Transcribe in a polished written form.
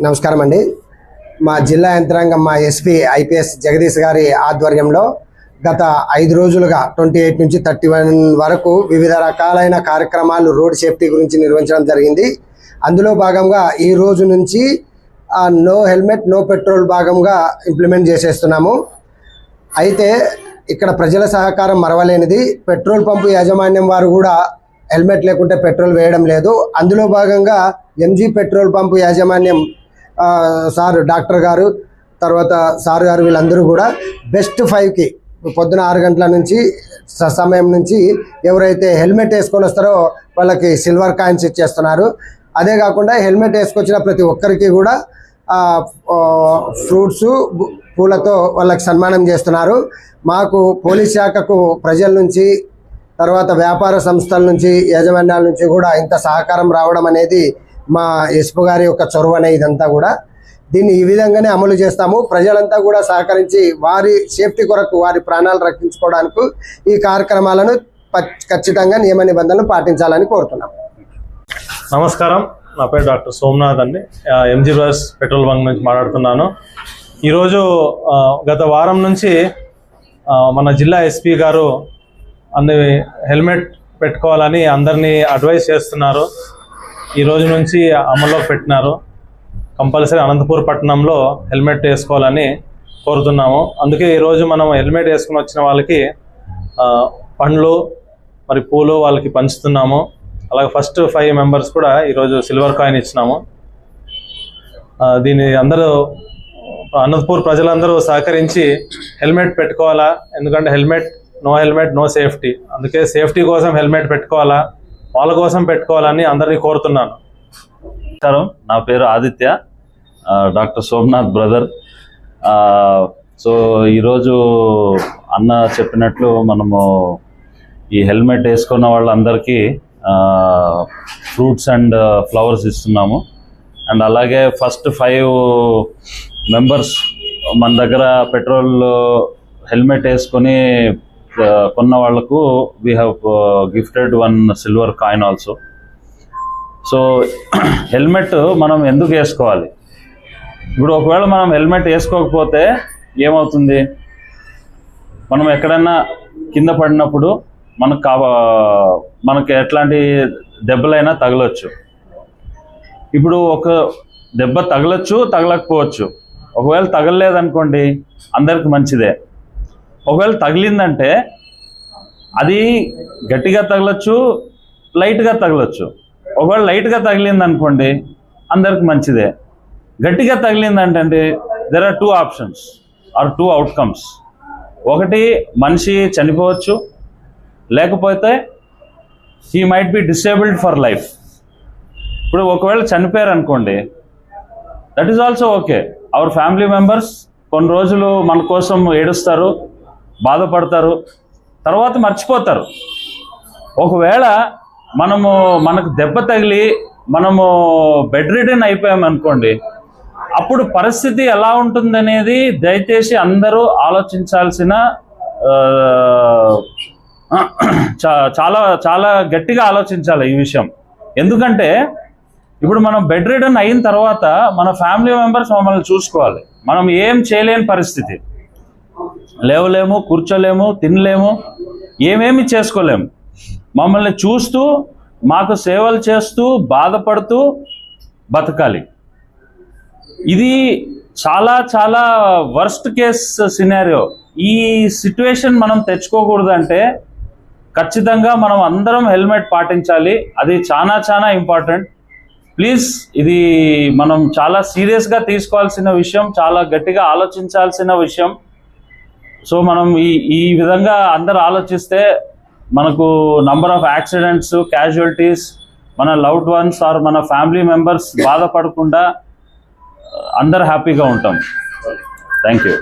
నమస్కారం అండి. మా జిల్లా యంత్రాంగం మా ఎస్పీ ఐపీఎస్ జగదీష్ గారి ఆధ్వర్యంలో గత 5 రోజులుగా 28 నుంచి 31 వరకు వివిధ రకాలైన కార్యక్రమాలు రోడ్ సేఫ్టీ గురించి నిర్వహించడం జరిగింది. అందులో భాగంగా ఈ రోజు నుంచి నో హెల్మెట్ నో పెట్రోల్ భాగంగా ఇంప్లిమెంట్ చేసేస్తున్నాము. అయితే ఇక్కడ ప్రజల సహకారం మరవలేనిది. పెట్రోల్ పంపు యాజమాన్యం వారు కూడా హెల్మెట్ లేకుంటే పెట్రోల్ వేయడం లేదు. అందులో భాగంగా ఎంజీ పెట్రోల్ పంపు యాజమాన్యం సార్ డాక్టర్ గారు తర్వాత సార్ గారు వీళ్ళందరూ కూడా బెస్ట్ 5కి పొద్దున 6 గంటల నుంచి సమయం నుంచి ఎవరైతే హెల్మెట్ వేసుకొని వస్తారో వాళ్ళకి సిల్వర్ కాయిన్స్ ఇచ్చేస్తున్నారు. అదే కాకుండా హెల్మెట్ వేసుకొచ్చిన ప్రతి ఒక్కరికి కూడా ఫ్రూట్స్ పూలతో వాళ్ళకి సన్మానం చేస్తున్నారు. మాకు పోలీస్ శాఖకు ప్రజల నుంచి తర్వాత వ్యాపార సంస్థల నుంచి యాజమాన్యాల నుంచి కూడా ఇంత సహకారం రావడం అనేది మా ఎస్పీ గారి యొక్క చొరవనే. ఇదంతా కూడా దీన్ని ఈ విధంగానే అమలు చేస్తాము. ప్రజలంతా కూడా సహకరించి వారి సేఫ్టీ కొరకు వారి ప్రాణాలు రక్షించుకోవడానికి ఈ కార్యక్రమాలను ఖచ్చితంగా నియమ నిబంధనలు పాటించాలని కోరుతున్నాం. నమస్కారం, నా పేరు డాక్టర్ సోమనాథ్ అండి. ఎంజీ బ్రదర్స్ పెట్రోల్ బంక్ నుంచి మాట్లాడుతున్నాను. ఈరోజు గత వారం నుంచి మన జిల్లా ఎస్పీ గారు హెల్మెట్ పెట్టుకోవాలని అందరినీ అడ్వైస్ చేస్తున్నారు. ఈ రోజు నుంచి అమల్లో పెట్టినారు. కంపల్సరీ అనంతపూర్ పట్టణంలో హెల్మెట్ వేసుకోవాలని కోరుతున్నాము. అందుకే ఈరోజు మనం హెల్మెట్ వేసుకుని వచ్చిన వాళ్ళకి పండ్లు మరి పూలు వాళ్ళకి పంచుతున్నాము. అలాగే ఫస్ట్ 5 మెంబర్స్ కూడా ఈరోజు సిల్వర్ కాయిన్ ఇచ్చినాము. దీన్ని అందరూ అనంతపూర్ ప్రజలందరూ సహకరించి హెల్మెట్ పెట్టుకోవాలా. ఎందుకంటే నో హెల్మెట్ నో సేఫ్టీ. అందుకే సేఫ్టీ కోసం హెల్మెట్ పెట్టుకోవాలా, వాళ్ళ కోసం పెట్టుకోవాలని అందరినీ కోరుతున్నాను. నా పేరు Aditya, doctor Somnath brother. So ఈరోజు అన్న చెప్పినట్లు మనము ఈ హెల్మెట్ వేసుకున్న వాళ్ళందరికీ ఫ్రూట్స్ అండ్ ఫ్లవర్స్ ఇస్తున్నాము. అండ్ అలాగే ఫస్ట్ 5 మెంబర్స్ మన దగ్గర పెట్రోల్ హెల్మెట్ వేసుకొని కొన్న వాళ్లకు we have gifted 1 silver coin also. So helmet మనం ఎందుకు వేసుకోవాలి? ఇప్పుడు ఒకవేళ మనం హెల్మెట్ వేసుకోకపోతే ఏమవుతుంది? మనం ఎక్కడన్నా కింద పడినప్పుడు మనకు ఎట్లాంటి దెబ్బలైనా తగలొచ్చు. ఇప్పుడు ఒక దెబ్బ తగలచ్చు, తగలకపోవచ్చు. ఒకవేళ తగలలేదనుకోండి అందరికి మంచిదే. ఒకవేళ తగిలిందంటే అది గట్టిగా తగలచ్చు, లైట్గా తగలచ్చు. ఒకవేళ లైట్గా తగిలిందనుకోండి అందరికి మంచిదే. గట్టిగా తగిలిందంటే there are 2 options are 2 outcomes. ఒకటి, మనిషి చనిపోవచ్చు, లేకపోతే he might be disabled for life. ఇప్పుడు ఒకవేళ చనిపోయారనుకోండి that is also okay. Our family members కొన్ని రోజులు మన కోసం ఏడుస్తారు, బాధపడతారు, తర్వాత మర్చిపోతారు. ఒకవేళ మనకు దెబ్బ తగిలి మనము బెడ్ రిడెన్ అయిపోయామనుకోండి, అప్పుడు పరిస్థితి ఎలా ఉంటుందనేది దయచేసి అందరూ ఆలోచించాల్సిన చాలా చాలా గట్టిగా ఆలోచించాలి ఈ విషయం. ఎందుకంటే ఇప్పుడు మనం బెడ్ రిడెన్ అయిన తర్వాత మన ఫ్యామిలీ మెంబర్స్ మమ్మల్ని చూసుకోవాలి. మనం ఏం చేయలేని పరిస్థితి, లేవలేము, కూర్చోలేము, తినలేము, ఏమేమి చేసుకోలేము. మమ్మల్ని చూస్తూ మాకు సేవలు చేస్తూ బాధపడుతూ బతకాలి. ఇది చాలా చాలా వర్స్ట్ కేస్ సినారియో. ఈ సిట్యుయేషన్ మనం తెచ్చుకోకూడదంటే ఖచ్చితంగా మనం అందరం హెల్మెట్ పాటించాలి. అది చాలా చాలా ఇంపార్టెంట్. ప్లీజ్, ఇది మనం చాలా సీరియస్గా తీసుకోవాల్సిన విషయం, చాలా గట్టిగా ఆలోచించాల్సిన విషయం. సో మనం ఈ విధంగా అందరు ఆలోచిస్తే మనకు నంబర్ ఆఫ్ యాక్సిడెంట్స్, క్యాజువాలిటీస్, మన లవ్డ్ వన్స్ ఆర్ మన ఫ్యామిలీ మెంబర్స్ బాధపడకుండా అందరు హ్యాపీగా ఉంటాం. Thank you.